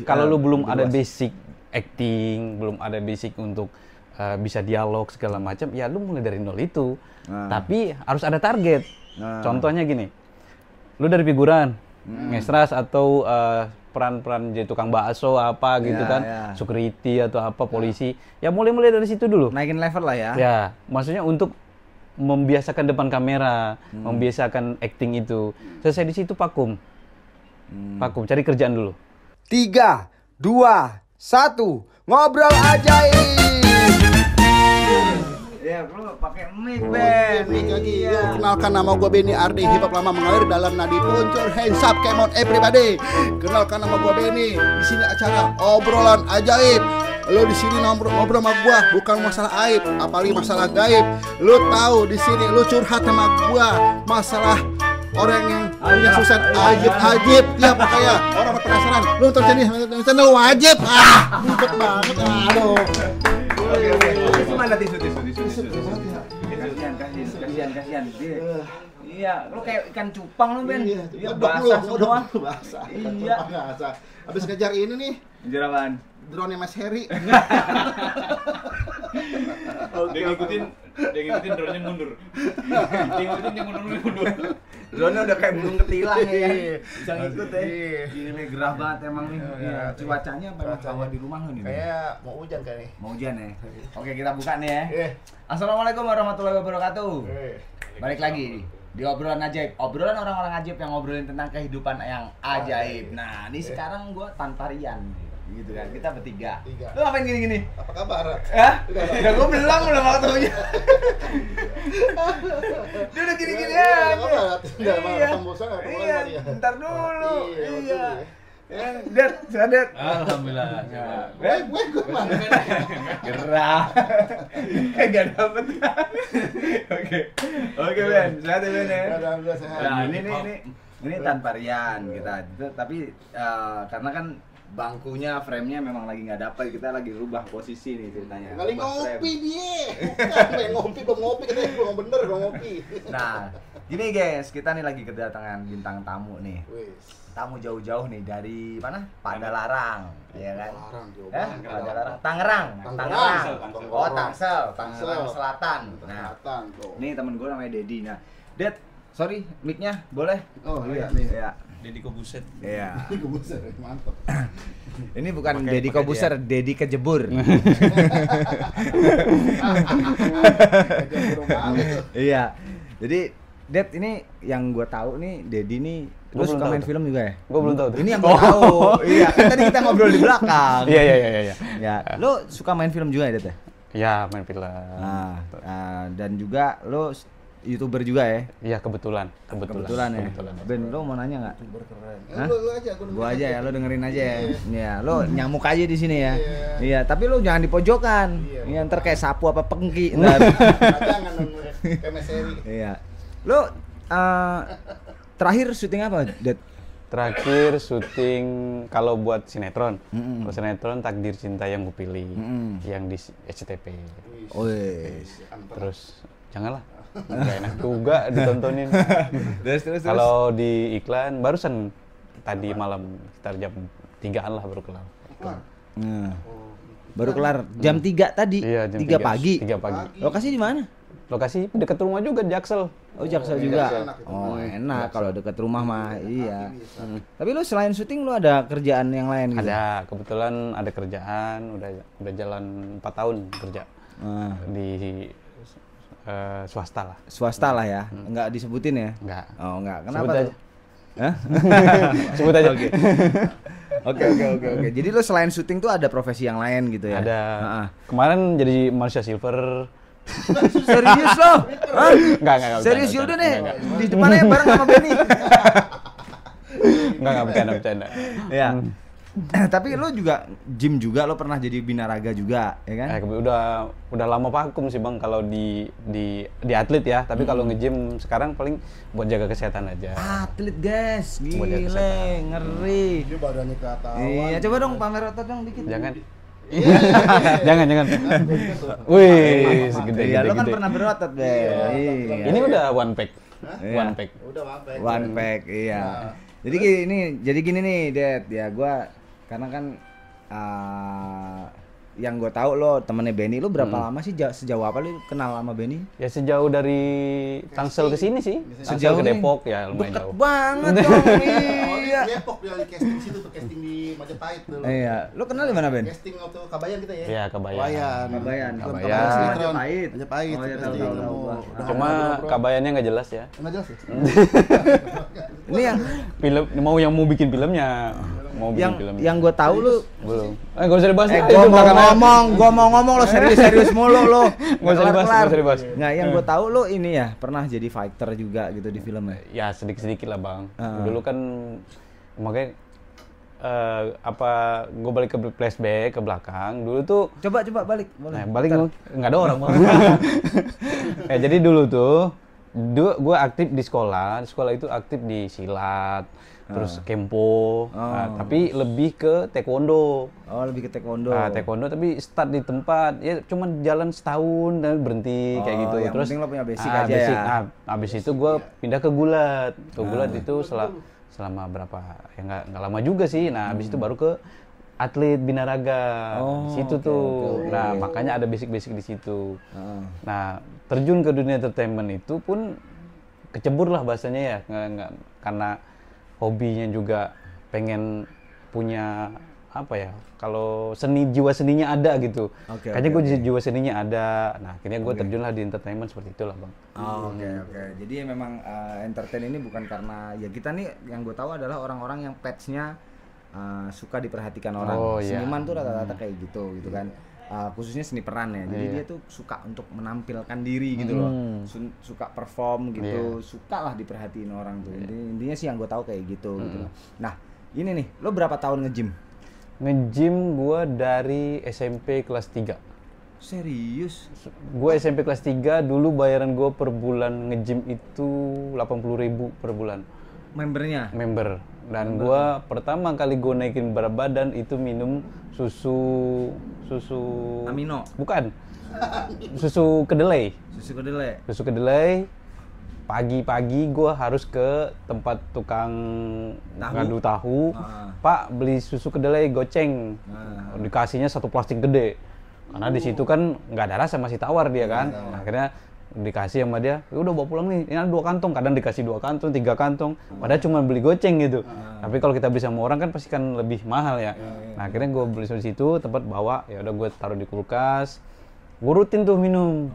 kalau lu belum ada basic acting, belum ada basic untuk bisa dialog segala macam, ya lu mulai dari nol itu. Tapi harus ada target. Contohnya gini, lu dari figuran, ngestras atau peran-peran jadi tukang bakso apa gitu kan, security atau apa, polisi, ya mulai dari situ dulu. Naikin level lah ya. Ya, maksudnya untuk membiasakan depan kamera, membiasakan acting itu. Selesai di situ vakum, cari kerjaan dulu. 3, 2, 1, ngobrol ajaib. Ya, bro, pakai mic, Ben. Mic lagi. Yo, kenalkan nama gue Benny Ardi, hip hop lama mengalir dalam nadi peluntur. Hands up, come on everybody. Kenalkan nama gue Benny. Di sini acara obrolan ajaib. Lo di sini ngobrol sama gue bukan masalah aib, apalagi masalah gaib. Lo tahu di sini lo curhat sama gue masalah orang yang punya susah ajib ya, pokoknya orang penasaran. Lo nonton channel wajib. Ribet banget. Aduh. Oke. Gimana tisu. Kasihan. Iya, lu kayak ikan cupang lu, Ben. Iya, basah semua. Basah. Iya. Habis ngejar ini nih. Ngejar apaan? Drone Mas Heri. Dia ngikutin drone-nya mundur. Drone udah kayak burung ketilang ya. Bisa ngikut ya. Gile gerah banget emang nih. Cuacanya memang hawa di rumah lu nih. Kayak mau hujan kan nih. Mau hujan ya. Oke, kita buka nih ya. Assalamualaikum warahmatullahi wabarakatuh. Balik lagi di obrolan ajaib. Obrolan orang-orang ajaib yang ngobrolin tentang kehidupan yang ajaib. Nah, ini sekarang gua tanpa Rian. Gitu kan, kita bertiga. Lu ngapain gini-gini? Apa kabar? Udah gua belum waktunya. Dia udah gini-gini aja. Iya, bentar dulu. Iya. Det, sadet. Alhamdulillah. Gue mana? Gerah. Enggak dapet. Oke, Ben. Sehat ya, Ben ya. Alhamdulillah sehat. Nah, ini tanpa Rian kita. Tapi karena kan bangkunya, frame-nya memang lagi nggak dapat, kita lagi rubah posisi nih ceritanya. Kali ngopi dia. Bukan ngopi, belum ngopi katanya belum bener belum ngopi. Nah, gini guys, kita nih lagi kedatangan bintang tamu nih. Tamu jauh-jauh nih dari mana? Padalarang, ya kan? Padalarang, Tangerang. Oh, Tangsel Selatan. Nah, ini temen gue namanya Dedi. Nah, Ded, sorry, mic-nya boleh? Oh iya nih. Ya. Dedi Kobuset. Iya. Kebuser, mantap. Ini bukan Dedi Kobuser, Dedi Kejebur. Iya. Jadi, Ded, ini yang gue tahu nih, Dedi nih, lu suka main film juga ya? Gue belum tahu tuh. Ini yang gue tahu. Iya, kan tadi kita ngobrol di belakang. Iya. Ya, lu suka main film juga ya, Ded? Ya, main film. Nah, dan juga lu YouTuber juga ya? Iya, kebetulan ya. Ben, lu mau nanya nggak? Berkeren. Hah? Lu aja, Gua aja ya, lu dengerin aja ya. Iya, lu nyamuk aja di sini ya. Iya, tapi lu jangan di pojokan. Iya, ntar kayak sapu apa pengki. Ntar. Jangan kayak Mas Heri. Iya. Lu terakhir syuting apa, Ded? Terakhir syuting kalau buat sinetron. Kalau sinetron Takdir Cinta Yang Kupilih, yang di SCTV. Terus janganlah. Gak enak juga ditontonin. Terus. Kalau di iklan barusan tadi malam sekitar jam 3-an lah baru kelar. Baru kelar jam 3 tadi. Iya, jam 3 pagi. 3 pagi. Lokasi di mana? Lokasi dekat rumah juga, Jaksel. Oh, Jaksel juga. Oh, enak kalau dekat rumah mah. Iya. Tapi lu selain syuting lu ada kerjaan yang lain gitu? Ada, kebetulan ada kerjaan, udah jalan 4 tahun kerja. Di swasta lah ya. Enggak disebutin ya? Enggak. Oh, enggak. Kenapa? Sebut aja. Hah? Sebut aja. Oke. Jadi lu selain syuting tuh ada profesi yang lain gitu ya? Ada. Kemarin jadi Malaysia Silver. Serius lo? Hah? Enggak. Serius yaudah deh. Di depannya bareng sama Benny. Enggak bercanda. Iya. Tapi lo juga gym juga, lo pernah jadi binaraga juga, ya kan? Udah lama vakum sih Bang kalau di atlet ya, tapi kalau nge-gym sekarang paling buat jaga kesehatan aja. Atlet guys, gile, ngeri. Ini badannya ketahuan. Iya, coba dong pamer otot dong dikit. Jangan. Jangan. Wih, segede. Iya, lo kan pernah berotot deh. Iya. Ini udah one pack. Udah one pack, iya. Jadi gini nih, Ded, ya gua Karena kan yang gue tahu lo temennya Benny, lo berapa lama sih, sejauh apa lo kenal sama Benny? Ya sejauh dari Tangsel ke sini sih. Tangsel ke Depok ya lumayan jauh. Banget dong. Iya. Depok dia di casting situ tuh, casting di Majapahit dulu. Iya, lo kenal di mana Ben? Casting waktu Kabayan kita ya. Iya, Kabayan. Kabayan. Majapahit. Majapahit. Oh iya, tahu. Cuma Kabayannya nggak jelas ya. Enggak jelas ya? Ini yang Film mau bikin filmnya. Mau bikin filmnya. yang gue tahu lu Belum. Gak usah dibahas. Gua mau ngomong lo serius mulu lo. Nggak usah dibahas. Nggak, yang gue tahu lo ini ya pernah jadi fighter juga gitu di filmnya. Ya sedikit lah bang. Dulu kan makanya gue balik ke flashback ke belakang. Dulu tuh Coba balik. Boleh. Nah, balik nggak ada orang bang. Jadi dulu tuh gue aktif di sekolah itu aktif di silat. Terus kempo, tapi lebih ke taekwondo. Oh, lebih ke taekwondo. Taekwondo tapi start di tempat, ya cuma jalan setahun dan berhenti kayak gitu. Yang Terus penting lo punya basic aja ya. Abis itu gue pindah ke gulat. Gulat itu selama berapa? Ya nggak lama juga sih. Nah, abis itu baru ke atlet binaraga. Di situ tuh. Nah, makanya ada basic-basic di situ. Nah, terjun ke dunia entertainment itu pun kecebur lah bahasanya ya. Nggak karena hobinya juga pengen punya apa ya, kalau jiwa seninya ada gitu. Kayaknya gue jiwa seninya ada. Nah akhirnya gue terjun lah di entertainment seperti itulah bang. Oke. Jadi memang entertain ini bukan karena ya kita nih, yang gue tahu adalah orang-orang yang petsnya suka diperhatikan orang. Seniman tuh rata-rata kayak gitu kan. Khususnya seni peran ya, jadi dia tuh suka untuk menampilkan diri gitu loh, suka perform gitu, suka lah diperhatiin orang tuh. Intinya sih yang gue tahu kayak gitu gitu loh. Nah ini nih, lo berapa tahun nge-gym? Nge-gym gue dari SMP kelas 3. Serius? Gue SMP kelas 3 dulu bayaran gue per bulan nge-gym itu 80.000 per bulan. Member. Dan gue pertama kali gue naikin berat badan itu minum susu amino. Bukan. Susu kedelai. Pagi-pagi gue harus ke tempat tukang ngadu tahu. Pak, beli susu kedelai goceng. Dikasihnya satu plastik gede. Karena di situ kan nggak ada rasa, masih tawar dia kan. Akhirnya dikasih sama dia, udah bawa pulang nih, ini ada 2 kantong, kadang dikasih 2 kantong, 3 kantong, padahal cuma beli goceng gitu. Tapi kalau kita beli sama orang kan pasti kan lebih mahal ya. Nah akhirnya gue beli di situ, tempat bawa, ya udah gue taruh di kulkas, gue rutin tuh minum,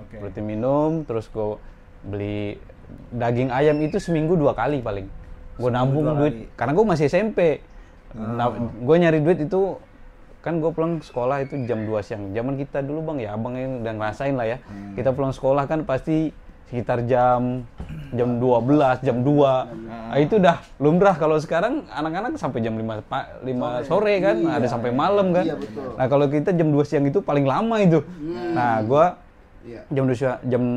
terus gue beli daging ayam itu seminggu 2 kali paling. Gue nabung duit, karena gue masih SMP, gue nyari duit itu. Kan gue pulang sekolah itu jam 2 siang. Zaman kita dulu bang ya, abang yang udah ngerasain lah ya. Kita pulang sekolah kan pasti sekitar jam 12, jam 2. Nah, itu udah lumrah. Kalau sekarang anak-anak sampai jam 5 sore kan, ada sampai malam kan. Nah kalau kita jam 2 siang itu paling lama itu. Nah gue jam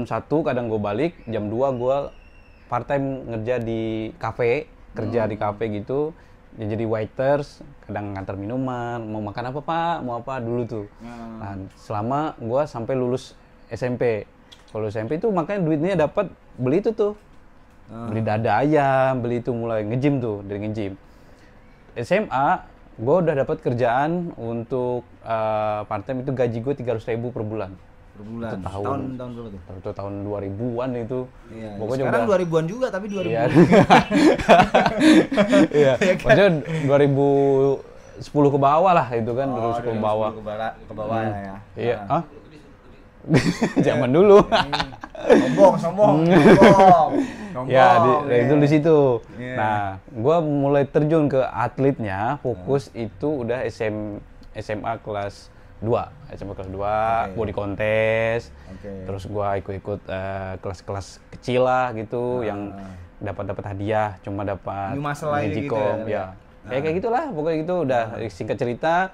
1 kadang gue balik, jam 2 gue part time kerja di kafe gitu. Ya, jadi waiters, kadang ngantar minuman, mau makan apa pak, mau apa dulu tuh. Nah selama gue sampai lulus SMP. Kalau SMP itu makanya duitnya dapat beli itu tuh, beli dada ayam, beli itu mulai nge-gym tuh, dari nge-gym. SMA gue udah dapat kerjaan untuk part time itu gaji gue 300.000 per bulan. Tahun berapa tuh? Itu tahun 2000-an itu. Iya, pokoknya sekarang 2000-an juga tapi 2000. Iya. Maksudnya 2010 ke bawah lah itu kan, 2010 ke bawah. Ke bawah ya. Iya. Zaman dulu. Sombong. Ya, itu di situ. Nah, gua mulai terjun ke atletnya, fokus itu udah SMA kelas 2, body contest, terus gua ikut kelas-kelas kecil lah gitu, yang dapat hadiah, cuma dapat magicom, ya. Kayak gitulah, pokoknya gitu. Udah singkat cerita,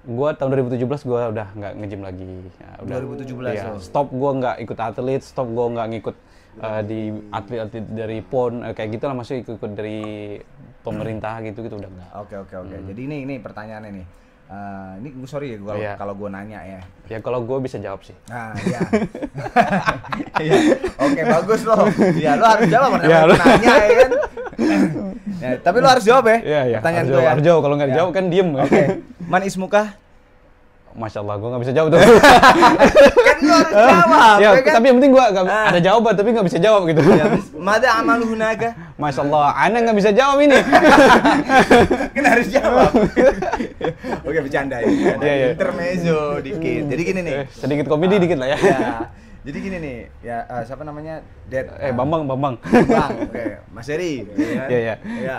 gua tahun 2017 gua udah nggak nge-gym lagi. Ya, udah 2017 ya. Stop gua nggak ikut atlet, stop gua nggak ngikut di atlet dari PON, kayak gitulah, maksudnya ikut dari pemerintah gitu udah nggak. Oke. Jadi ini pertanyaannya nih. Ini gue sorry ya kalau gue nanya ya. Ya kalau gue bisa jawab sih. Nah, iya. Oke, bagus loh. Ya lo harus jawab, nanya ya kan. Ya, tapi lu harus jawab ya. Iya. Pertanyaan gue Harus ya. harus jawab. Kalau nggak dijawab kan diem. Oke. Man ismuka? Masya Allah, gue nggak bisa jawab tuh. Kan lu harus jawab. Ya, kan? tapi yang penting gue ada jawaban, tapi nggak bisa jawab gitu. Ya, mada amalu hunaka? Masya Allah, Ana nggak bisa jawab ini. Kan harus jawab. Oke, bercanda ya. Iya. Intermezzo dikit. Jadi gini nih. Sedikit komedi dikit lah ya. Ya. Jadi gini nih, ya siapa namanya? Bambang. Bang, oke. Mas Eri. Iya. Iya.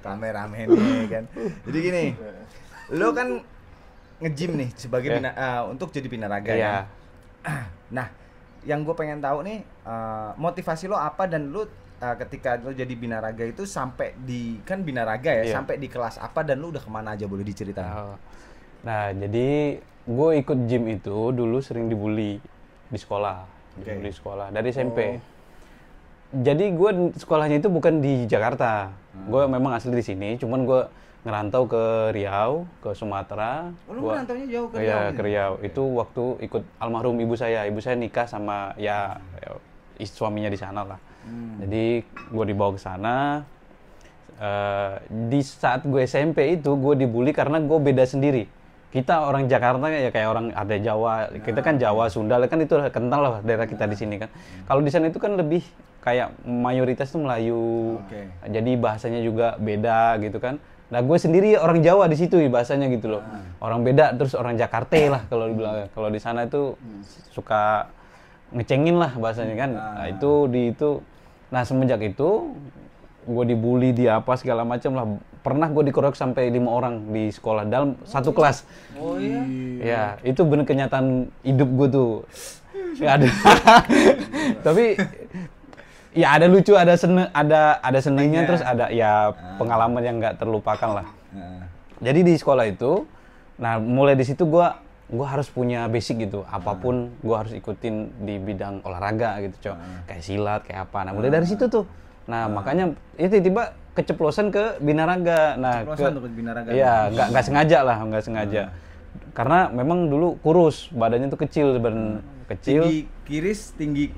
Kameramen nih kan. Jadi gini, lo kan nge-gym nih sebagai untuk jadi binaraga ya. Nah, yang gue pengen tahu nih motivasi lo apa dan lo ketika lo jadi binaraga itu sampai di kan binaraga ya, sampai di kelas apa dan lo udah kemana aja boleh diceritain? Nah, jadi gue ikut gym itu dulu sering dibully di sekolah, dibully di sekolah dari SMP. Jadi gue sekolahnya itu bukan di Jakarta, gue memang asli di sini, cuman gue ngerantau ke Riau, ke Sumatera. Lu ngerantaunya jauh ke Riau? Iya, ke Riau. Itu waktu ikut almarhum ibu saya nikah sama suaminya di sana lah. Jadi gue dibawa ke sana. Di saat gue SMP itu gue dibully karena gue beda sendiri. Kita orang Jakarta ya kayak orang ada Jawa, kita kan Jawa, Sunda kan itu kental lah daerah kita di sini kan. Kalau di sana itu kan lebih kayak mayoritas tuh Melayu, jadi bahasanya juga beda gitu kan. Nah gue sendiri orang Jawa di situ bahasanya gitu loh, orang beda terus orang Jakarta lah kalau dibilang. Kalau di sana itu suka ngecengin lah bahasanya kan. Nah nah semenjak itu gue dibully di apa segala macam lah. Pernah gue dikeroyok sampai 5 orang di sekolah dalam satu kelas. Oh iya? Ya, itu bener kenyataan hidup gue tuh. Ya, ada. Tapi ya ada lucu, ada senengnya, terus ada ya pengalaman yang nggak terlupakan lah. Jadi di sekolah itu, nah mulai di situ gue harus punya basic gitu. Apapun gue harus ikutin di bidang olahraga gitu, kayak silat, kayak apa. Nah mulai dari situ tuh. Nah makanya itu tiba keceplosan ke binaraga. Nah ke binaraga. Iya, nggak sengaja. Karena memang dulu kurus, badannya tuh kecil sebenarnya. Kecil. Tinggi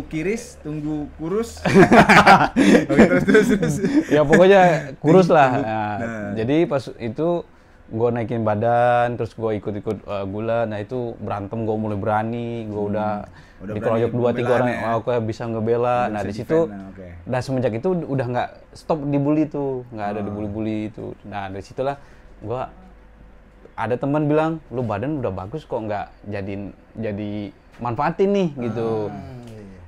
kiris, tunggu kurus. Oke, terus. Ya pokoknya kurus lah. Nah, jadi pas itu gue naikin badan, terus gue ikut gula. Nah itu berantem gue mulai berani, gue udah dikeroyok 2-3 orang, aku bisa ngebela. Nah di situ, nah semenjak itu udah nggak stop dibully tuh, nggak ada dibully-bully itu. Nah dari situlah gue ada teman bilang, lu badan udah bagus kok nggak jadi manfaatin nih gitu.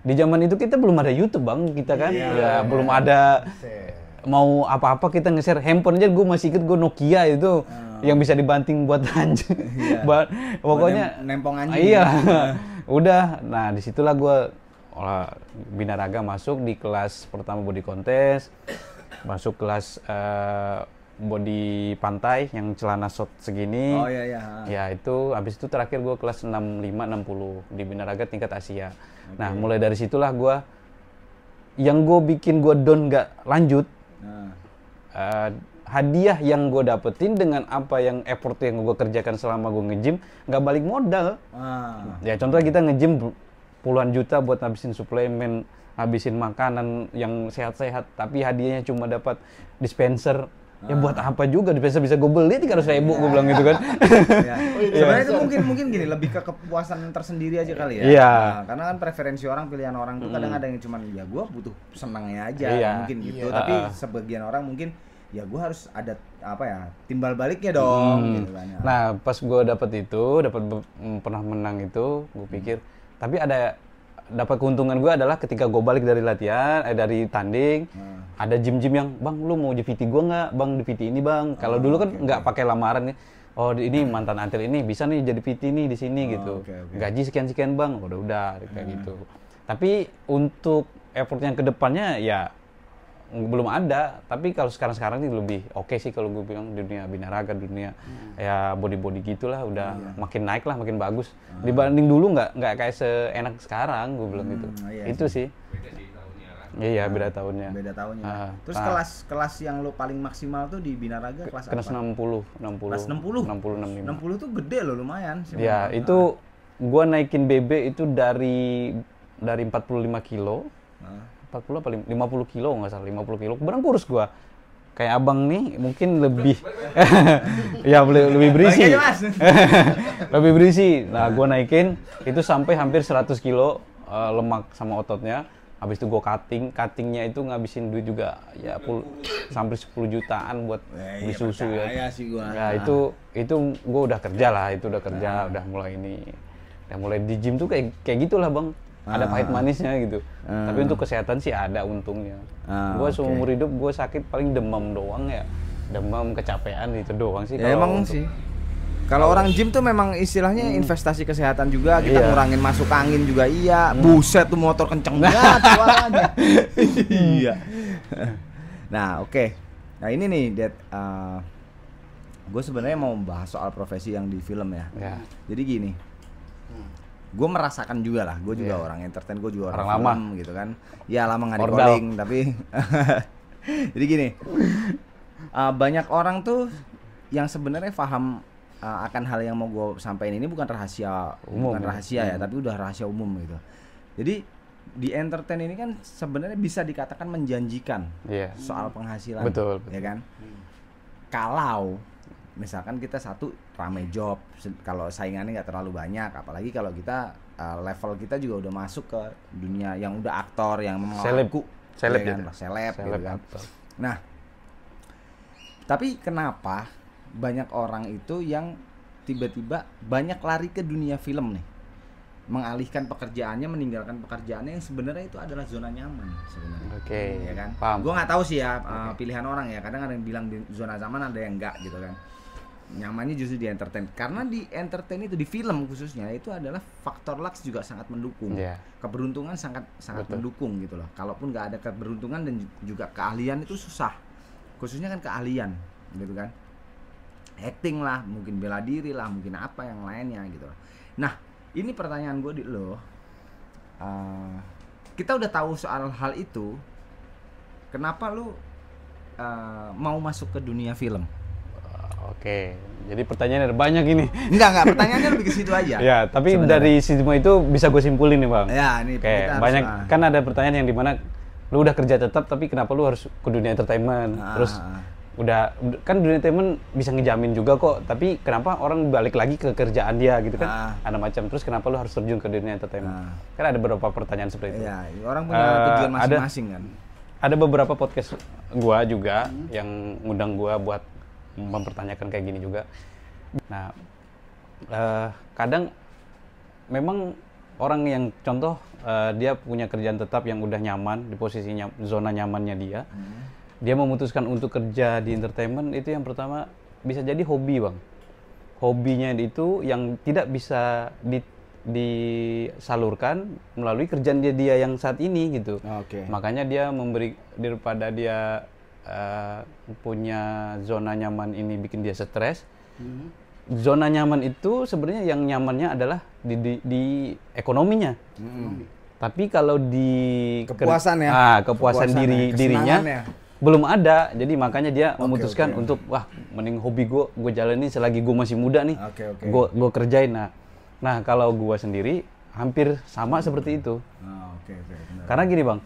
Di zaman itu kita belum ada YouTube bang, kita kan ya belum ada mau apa-apa kita nge-share handphone aja. Gue masih inget gue Nokia itu yang bisa dibanting buat anjing. Pokoknya nempong anjing. Iya. Udah, nah disitulah gue binaraga masuk di kelas pertama body contest, masuk kelas body pantai yang celana short segini. Oh iya. Ya itu, habis itu terakhir gue kelas 65-60 di binaraga tingkat Asia. Nah mulai dari situlah gue, yang gue bikin gue down nggak lanjut, hadiah yang gue dapetin dengan apa yang effort yang gue kerjakan selama gue nge-gym nggak balik modal. Ya contohnya kita nge-gym puluhan juta buat habisin suplemen, habisin makanan yang sehat-sehat, tapi hadiahnya cuma dapat dispenser. Ya buat apa juga, dispenser bisa gue beli 300.000, gue bilang gitu kan. Sebenarnya itu mungkin gini, lebih ke kepuasan tersendiri aja kali ya. Iya. Karena kan preferensi orang, pilihan orang tuh kadang ada yang cuman ya gue butuh senangnya aja mungkin gitu. Tapi sebagian orang mungkin ya gue harus ada timbal baliknya dong gitu kan. Nah pas gue pernah menang itu, gue pikir tapi dapat keuntungan gue adalah ketika gue balik dari latihan, dari tanding, ada gym-gym yang, bang lu mau di PT gue nggak, bang di PT ini bang. Kalau dulu kan nggak pakai lamaran nih, oh ini mantan atlet ini bisa nih jadi PT nih di sini gitu, gaji sekian bang, udah kayak gitu. Tapi untuk effort yang kedepannya ya belum ada. Tapi kalau sekarang ini lebih oke sih kalau gue bilang, di dunia binaraga, dunia ya body gitulah udah makin naik lah, makin bagus dibanding dulu. Nggak kayak seenak sekarang, gue bilang gitu. Itu sih beda sih tahunnya kan. Iya beda tahunnya. Terus kelas yang lo paling maksimal tuh di binaraga kelas apa? Kelas 60. Kelas 60? 60 tuh gede loh, lumayan sih. Ya itu gue naikin BB itu dari 45 kilo 40 apa 50 kilo nggak salah, 50 kilo. Beneran kurus gua. Kayak abang nih mungkin lebih ya lebih berisi. Lebih berisi. Nah, gua naikin itu sampai hampir 100 kilo lemak sama ototnya. Habis itu gua cuttingnya itu ngabisin duit juga ya sampai 10 jutaan buat beli susu ya. Ya itu gua udah kerja lah, udah mulai di gym tuh kayak gitulah, Bang. Ada pahit manisnya gitu. Tapi untuk kesehatan sih ada untungnya. Gue seumur hidup gue sakit paling demam doang ya. Demam, kecapean itu doang sih. Ya emang sih. Kalau orang gym tuh memang istilahnya investasi kesehatan juga. Kita ngurangin masuk angin juga iya. Buset tuh motor kenceng banget suaranya. Iya. Nah oke. Nah ini nih Dad. Gue sebenarnya mau bahas soal profesi yang di film ya. Jadi gini. Gue merasakan juga lah, gue juga orang entertain, gue juga orang lama film gitu kan. Ya lama nggak di calling, tapi jadi gini, banyak orang tuh yang sebenarnya paham akan hal yang mau gue sampaikan ini bukan rahasia umum, ya, tapi udah rahasia umum gitu. Jadi di entertain ini kan sebenarnya bisa dikatakan menjanjikan soal penghasilan, betul. Ya kan? Kalau misalkan kita satu rame job, kalau saingannya nggak terlalu banyak, apalagi kalau kita level kita juga udah masuk ke dunia yang udah aktor, yang seleb gitu kan. Nah, tapi kenapa banyak orang itu yang tiba-tiba banyak lari ke dunia film nih, mengalihkan pekerjaannya, meninggalkan pekerjaannya yang sebenarnya itu adalah zona nyaman sebenarnya. Oke. Ya kan? Gue nggak tahu sih ya pilihan orang ya. Kadang ada yang bilang di zona nyaman, ada yang enggak gitu kan. Nyamannya justru di entertain, karena di entertain itu, di film khususnya itu adalah faktor luck juga sangat mendukung, keberuntungan sangat mendukung gitu loh. Kalaupun nggak ada keberuntungan dan juga keahlian itu susah, khususnya kan keahlian gitu kan, acting lah, mungkin bela diri lah, mungkin apa yang lainnya gitu loh. Nah ini pertanyaan gue di lo, kita udah tahu soal hal itu, kenapa lu mau masuk ke dunia film? Oke, jadi pertanyaannya ada banyak ini. Enggak, pertanyaannya lebih ke situ aja. Ya, tapi sebenarnya dari semua itu bisa gue simpulin nih, Bang. Ya, ini banyak kan ada pertanyaan yang dimana lu udah kerja tetap, tapi kenapa lu harus ke dunia entertainment? Terus udah kan dunia entertainment bisa ngejamin juga kok, tapi kenapa orang balik lagi ke kerjaan dia gitu kan? Ada macam. Terus kenapa lu harus terjun ke dunia entertainment? Kan ada beberapa pertanyaan seperti itu. Iya, orang punya tujuan masing-masing kan. Ada beberapa podcast gua juga yang ngundang gua buat mempertanyakan kayak gini juga. Nah, kadang memang orang yang contoh dia punya kerjaan tetap yang udah nyaman di posisinya, zona nyamannya dia. Dia memutuskan untuk kerja di entertainment, itu yang pertama bisa jadi hobi, Bang. Hobinya itu yang tidak bisa disalurkan melalui kerjaan dia yang saat ini gitu. Makanya dia memberi, daripada dia punya zona nyaman ini bikin dia stres. Zona nyaman itu sebenarnya yang nyamannya adalah di ekonominya. Tapi kalau di kepuasan kepuasan dirinya belum ada. Jadi makanya dia memutuskan untuk mending hobi gue jalani selagi gue masih muda nih. Gue kerjain. Nah kalau gue sendiri hampir sama seperti itu. Karena gini, Bang.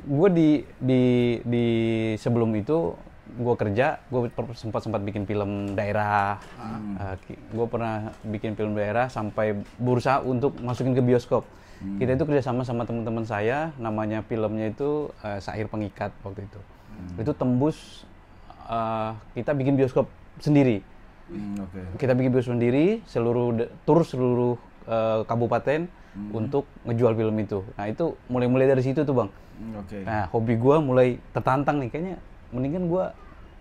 Gue di sebelum itu gue kerja, gue sempat bikin film daerah. Gue pernah bikin film daerah sampai berusaha untuk masukin ke bioskop. Kita itu kerjasama sama teman-teman saya, namanya filmnya itu Syair Pengikat waktu itu. Itu tembus, kita bikin bioskop sendiri. Kita bikin bioskop sendiri, seluruh kabupaten untuk ngejual film itu. Nah itu mulai dari situ tuh, Bang. Nah hobi gue mulai tertantang nih, kayaknya mendingan gue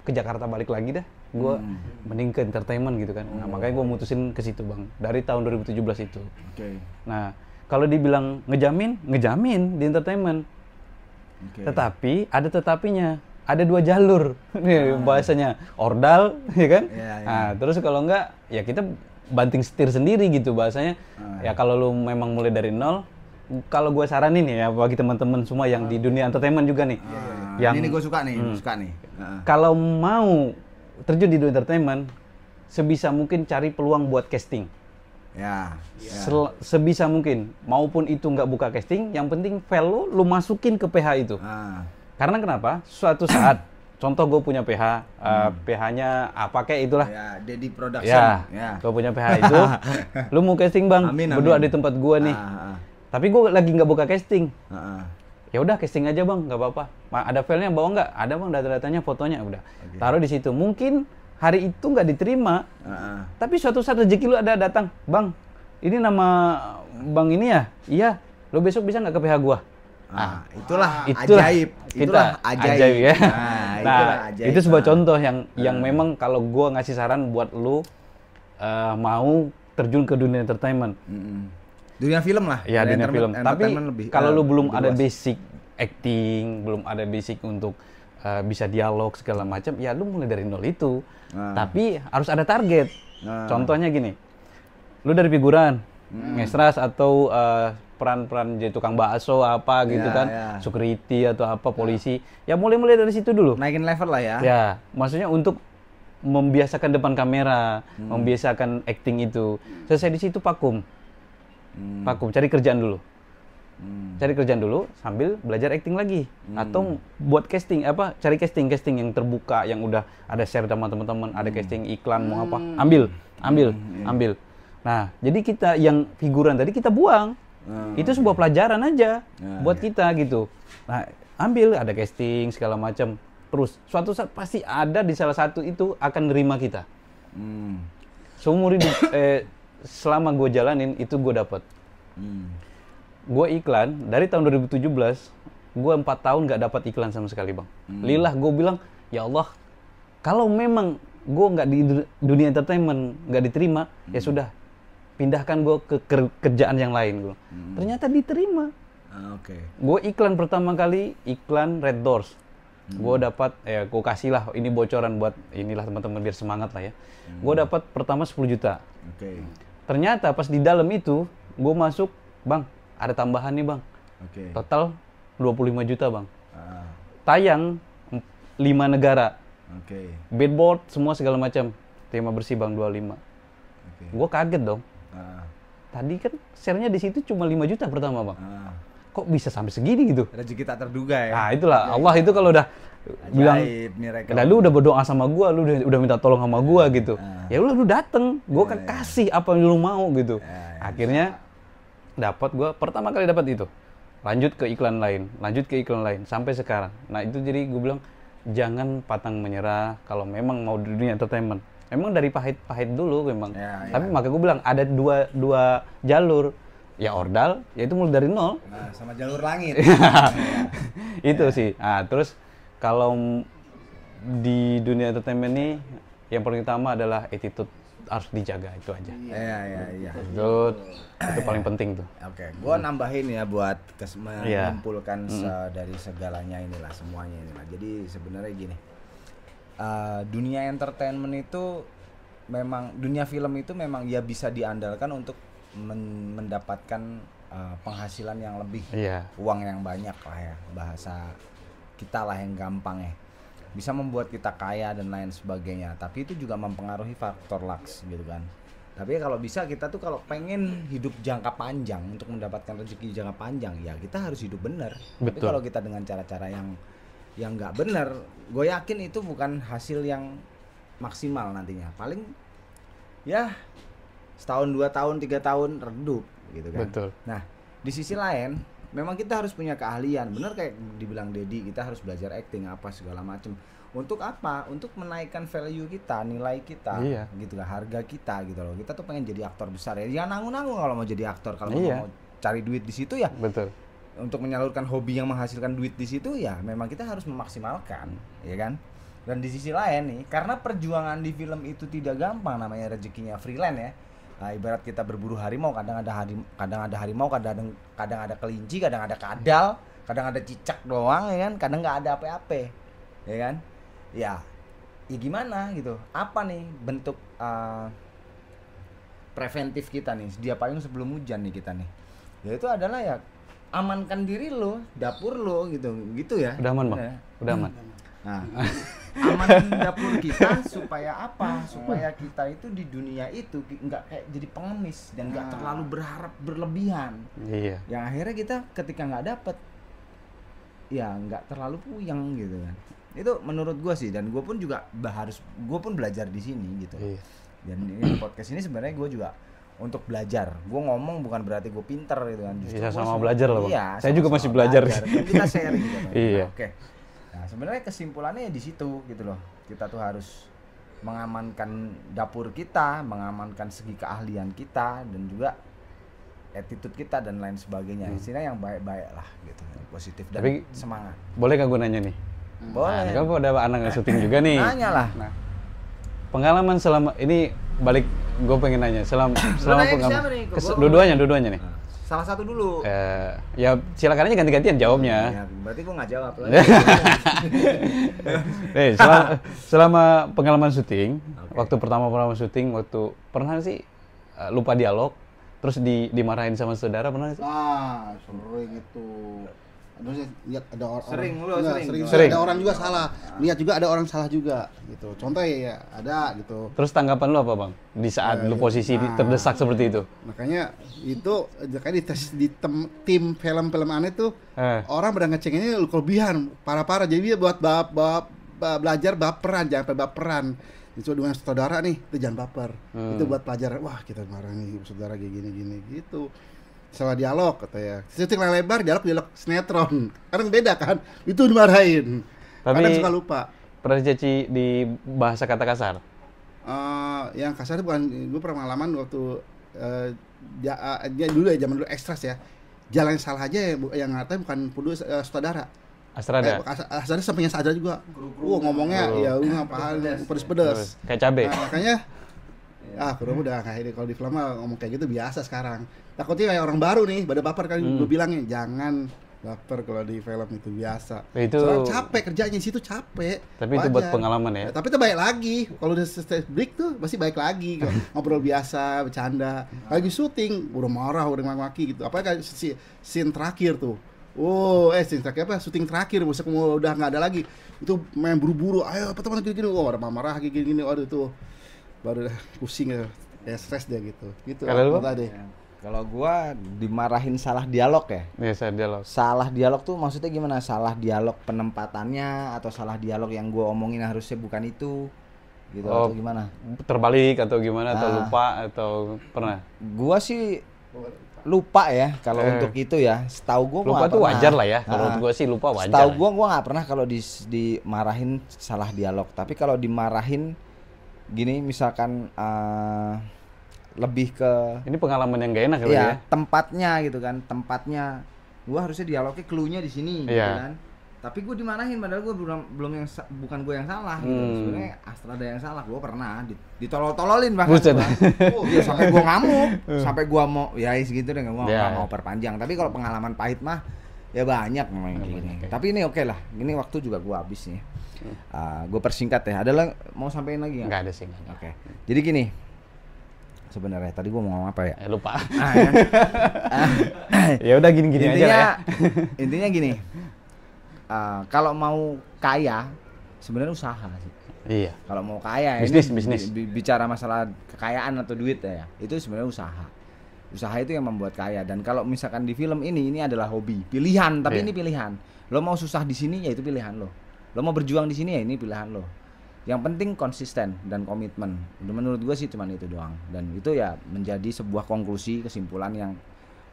ke Jakarta balik lagi dah, gue mending ke entertainment gitu kan. Nah makanya gue mutusin ke situ, Bang, dari tahun 2017 itu. Nah kalau dibilang ngejamin di entertainment, tetapi ada tetapinya, ada 2 jalur nih bahasanya, ordal ya kan. Nah terus kalau enggak ya kita banting setir sendiri gitu bahasanya. Ya kalau lu memang mulai dari nol, kalau gue saranin ya bagi teman-teman semua yang di dunia entertainment juga nih, yang ini gue suka nih, kalau mau terjun di dunia entertainment, sebisa mungkin cari peluang buat casting. Ya. Sebisa mungkin, maupun itu nggak buka casting, yang penting file lu masukin ke PH itu. Karena kenapa? Suatu saat, contoh gue punya PH, PH-nya apa kayak itulah. Ya, Dedi Production. Ya. Gue punya PH itu, lu mau casting bang, berdua di tempat gue nih. Tapi gue lagi nggak buka casting. Ya udah casting aja bang, nggak apa-apa. Ada filenya bawa nggak? Ada bang, data-datanya, fotonya udah. Taruh di situ. Mungkin hari itu nggak diterima, tapi suatu saat rezeki lu ada datang, bang, ini nama bang ini ya, iya, lu besok bisa nggak ke PH gua? Itulah ajaib, itulah ajaib ya. Nah, itu sebuah contoh yang memang kalau gua ngasih saran buat lu mau terjun ke dunia entertainment, dunia film lah, ya dunia film. Tapi kalau lu belum ada basic acting, belum ada basic untuk bisa dialog segala macam, ya lu mulai dari nol itu. Tapi harus ada target. Contohnya gini, lu dari figuran, ngestras atau peran-peran jadi tukang bakso apa gitu kan, security atau apa, polisi, ya mulai dari situ dulu. Naikin level lah ya. Ya, maksudnya untuk membiasakan depan kamera, membiasakan acting itu. Selesai di situ vakum, cari kerjaan dulu. Cari kerjaan dulu sambil belajar acting lagi, atau buat casting cari casting yang terbuka, yang udah ada share sama teman-teman, ada casting iklan mau apa, ambil. Nah, jadi kita yang figuran tadi kita buang, itu sebuah pelajaran aja buat kita gitu. Nah, ambil, ada casting segala macam, terus suatu saat pasti ada di salah satu itu akan nerima kita. Seumur hidup selama gue jalanin itu gue dapat. Gue iklan dari tahun 2017, gue 4 tahun gak dapat iklan sama sekali bang. Lillah gue bilang, ya Allah, kalau memang gue nggak di dunia entertainment nggak diterima, ya sudah, pindahkan gue ke kerjaan yang lain gue. Ternyata diterima. Gue iklan pertama kali, iklan Red Doors. Gue dapat, gue kasih lah, ini bocoran buat inilah teman-teman biar semangat lah ya. Gue dapat pertama 10 juta. Ternyata pas di dalam itu, gue masuk, bang, ada tambahan nih bang, total 25 juta bang. Tayang 5 negara, billboard semua segala macam, tema bersih bang 25. Gue kaget dong. Tadi kan share-nya di situ cuma 5 juta pertama bang. Kok bisa sampai segini gitu? Rezeki tak terduga ya. Nah itulah, Allah itu kalau udah bilang, lu udah berdoa sama gua, lu udah minta tolong sama gua gitu. Ya lu dateng, gua kan kasih apa yang lu mau gitu. Akhirnya dapat, gue pertama kali dapat itu, lanjut ke iklan lain sampai sekarang. Nah itu jadi gue bilang jangan pantang menyerah kalau memang mau di dunia entertainment. Memang dari pahit dulu memang. Tapi maka gue bilang ada dua jalur, ya ordal, yaitu mulai dari nol. Sama jalur langit. Itu sih. Nah terus kalau di dunia entertainment ini yang paling utama adalah attitude, harus dijaga, itu aja. Iya. Itu paling penting tuh. Gua nambahin ya buat mengumpulkan dari segalanya inilah, semuanya inilah. Jadi sebenarnya gini, dunia entertainment itu memang, dunia film itu memang ya bisa diandalkan untuk mendapatkan penghasilan yang lebih, uang yang banyak lah ya, bahasa kita lah yang gampang ya. Bisa membuat kita kaya dan lain sebagainya, tapi itu juga mempengaruhi faktor luck gitu kan. Tapi kalau bisa kita tuh kalau pengen hidup jangka panjang, untuk mendapatkan rezeki jangka panjang, ya kita harus hidup benar. Tapi kalau kita dengan cara-cara yang nggak benar, gue yakin itu bukan hasil yang maksimal nantinya. Paling ya setahun, 2 tahun, 3 tahun redup gitu kan. Nah di sisi lain, memang kita harus punya keahlian, bener kayak dibilang Dedi, kita harus belajar acting apa segala macem. Untuk apa? Untuk menaikkan value kita, nilai kita, gitu lah, harga kita gitu loh. Kita tuh pengen jadi aktor besar ya, jangan nanggung-nanggung kalau mau jadi aktor, kalau mau cari duit di situ ya. Untuk menyalurkan hobi yang menghasilkan duit di situ ya, memang kita harus memaksimalkan, ya kan? Dan di sisi lain nih, karena perjuangan di film itu tidak gampang, namanya rezekinya freelance ya. Nah, ibarat kita berburu harimau, kadang ada harimau, kadang ada kelinci, kadang ada kadal, kadang ada cicak doang ya kan, kadang nggak ada apa-apa, ya kan? Ya gimana gitu? Apa nih bentuk preventif kita nih, sedia payung sebelum hujan nih kita nih? Ya itu adalah ya amankan diri lo, dapur lo gitu ya. Udah aman bang, udah aman. Nah, amanin dapur kita supaya apa? Supaya kita itu di dunia itu nggak kayak jadi pengemis dan nggak terlalu berharap berlebihan. Iya. Yang akhirnya kita ketika nggak dapet, ya nggak terlalu puyeng gitu kan. Itu menurut gue sih, dan gue pun juga gue pun belajar di sini gitu. Iya. Dan ini podcast ini sebenarnya gue juga untuk belajar. Gue ngomong bukan berarti gue pinter gitu kan. Bisa sama belajar loh, Bang. Iya, Saya juga masih belajar. Kan kita sharing gitu. Iya. Oke. Nah, sebenarnya kesimpulannya di situ gitu loh. Kita tuh harus mengamankan dapur kita, mengamankan segi keahlian kita, dan juga attitude kita dan lain sebagainya. Istilahnya yang baik-baik lah gitu, yang positif dan Tapi, semangat. Boleh gak gue nanya nih? Boleh. Nah, kan ada anak syuting juga nih. Nanya lah. Nah, pengalaman selama ini balik gue pengen nanya selama nanya ke pengalaman siapa nih? dua-duanya nih. Salah satu dulu. Ya silakan aja ganti-gantian jawabnya. Ya, berarti gue nggak jawab lagi. Selama pengalaman syuting, waktu pertama syuting, waktu pernah sih lupa dialog, terus dimarahin sama saudara pernah sih? Sering itu. Terus lihat ada orang Sering. ada orang juga salah. Lihat juga ada orang salah juga gitu. Contoh ya ada gitu. Terus tanggapan lu apa, Bang? Di saat lu posisi terdesak seperti itu? Makanya itu kayak di tim film-film aneh tuh orang pada ngecenginnya kelebihan parah-parah. Jadi dia buat belajar baperan, jangan sampai baperan. Itu dengan saudara nih, itu jangan baper. Itu buat pelajaran. Wah, kita marah nih saudara kayak gini gitu. Salah dialog katanya. Syuting lebar dialog sinetron. Kadang beda kan? Itu dimarahin. Tapi kadang suka lupa. Pernah dicaci di bahasa kata kasar? Yang kasar itu bukan, gue pengalaman waktu dia dulu ya, zaman dulu ekstras ya. Jalan yang salah aja yang ngatain bukan kudu saudara. Astrada? Astrada sampingnya sadar juga. Ngomongnya ya ngapain pedes-pedes. Kayak cabe? Nah, makanya kurang udah kayak ini, kalau di film ngomong kayak gitu biasa sekarang. Takutnya kayak orang baru nih, pada baper kan gue bilangnya jangan baper kalau di film itu biasa. Itu soalnya capek kerjanya di situ capek. Tapi itu buat pengalaman ya. Tapi itu baik lagi. Kalau udah stage break tuh masih baik lagi. Ngobrol biasa, bercanda. Lagi syuting udah marah, udah maki gitu. Apalagi kayak scene terakhir tuh. Scene terakhir apa? Syuting terakhir, musik udah nggak ada lagi. Itu main buru-buru. Ayo, apa teman gini-gini. Udah marah gini-gini. Waduh tuh. Baru pusing ya stres dia gitu. Gitu. Kalau lu tadi. Kalau gua dimarahin salah dialog ya. Iya, salah dialog. Salah dialog tuh maksudnya gimana? Salah dialog penempatannya atau salah dialog yang gua omongin harusnya bukan itu. Gitu atau gimana? Terbalik atau gimana atau lupa atau pernah? Gua sih lupa ya kalau untuk itu ya. Setahu gua lupa tuh wajar lah ya. Kalau gua sih lupa wajar. Setahu gua nggak pernah kalau dimarahin salah dialog. Tapi kalau dimarahin gini misalkan lebih ke ini pengalaman yang gak enak kali ya. Tempatnya gitu kan. Tempatnya gua harusnya dialognya clue-nya di sini gitu kan. Tapi gue dimarahin padahal gue belum yang bukan gue yang salah gitu. Sebenarnya Astrada yang salah. Gue pernah ditolol-tololin bahkan. Sampai gue ngamuk, sampai gue mau ya segitu deh, nggak mau perpanjang. Tapi kalau pengalaman pahit mah ya banyak memang gini. Tapi ini oke lah. Ini waktu juga gue habis nih. Gue persingkat ya. Ada mau sampein lagi nggak? Nggak ada sih. Oke. Jadi gini. Sebenarnya tadi gua mau ngomong apa ya? Lupa. Ya udah gini-gini aja lah ya. Intinya gini. Kalau mau kaya sebenarnya usaha sih. Iya. Kalau mau kaya bisnis. Bicara masalah kekayaan atau duit ya, itu sebenarnya usaha. Usaha itu yang membuat kaya. Dan kalau misalkan di film ini adalah hobi, pilihan, tapi ini pilihan. Lo mau susah di sini ya itu pilihan lo. Lo mau berjuang di sini ya ini pilihan lo. Yang penting konsisten dan komitmen. Menurut gue sih cuman itu doang. Dan itu ya menjadi sebuah konklusi, kesimpulan yang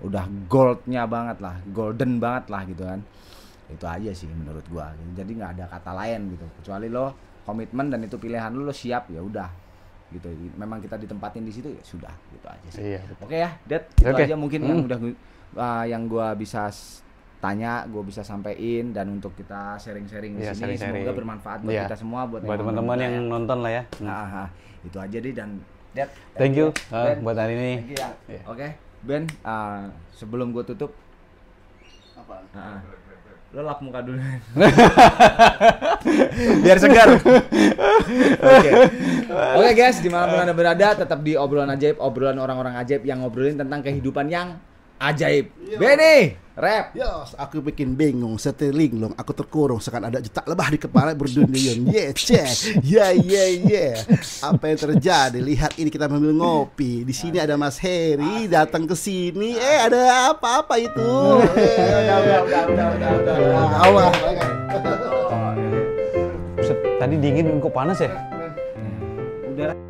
udah goldnya banget lah, golden banget lah gitu kan. Itu aja sih menurut gue. Jadi nggak ada kata lain gitu. Kecuali lo komitmen dan itu pilihan lo siap ya udah. Gitu. Memang kita ditempatin di situ ya sudah. Gitu aja sih. Iya, oke ya, Dad. Itu aja mungkin yang udah yang gue bisa tanya, gue bisa sampein, dan untuk kita sharing-sharing di sini semoga bermanfaat buat kita semua, buat teman-teman yang nonton lah ya. Itu aja deh. Dan Dad, thank you buat hari ini. Thank you ya. Oke, Ben, sebelum gue tutup apa? Lo lap muka dulu. Biar segar. Oke guys, dimanapun Anda berada, tetap di obrolan ajaib, obrolan orang-orang ajaib yang ngobrolin tentang kehidupan yang ajaib. Benny, rap. Yos, aku bikin bingung, seteling long, aku terkurung, seakan ada juta lebah di kepala berduyun. Yeah, cek. Yeah. Apa yang terjadi? Lihat ini, kita sambil ngopi. Di sini ada Mas Heri datang ke sini. Ada apa itu? Udah. Allah. Buset, tadi dingin kok panas ya? Udah.